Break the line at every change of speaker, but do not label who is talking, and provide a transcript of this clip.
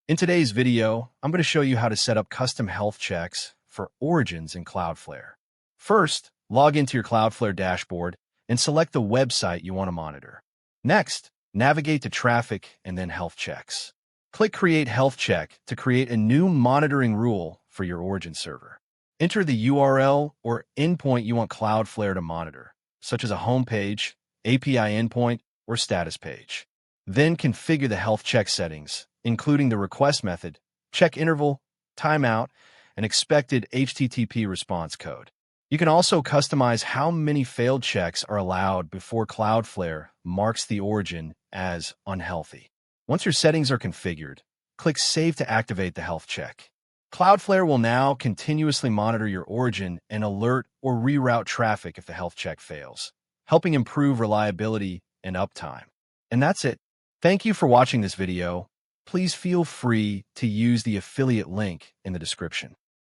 In today's video, I'm going to show you how to set up custom health checks for origins in Cloudflare. First, log into your Cloudflare dashboard and select the website you want to monitor. Next, navigate to Traffic and then Health Checks. Click Create Health Check to create a new monitoring rule for your origin server. Enter the URL or endpoint you want Cloudflare to monitor, such as a home page, API endpoint, or status page. Then configure the health check settings, including the request method, check interval, timeout, and expected HTTP response code. You can also customize how many failed checks are allowed before Cloudflare marks the origin as unhealthy. Once your settings are configured, click Save to activate the health check. Cloudflare will now continuously monitor your origin and alert or reroute traffic if the health check fails, helping improve reliability and uptime. And that's it. Thank you for watching this video. Please feel free to use the affiliate link in the description.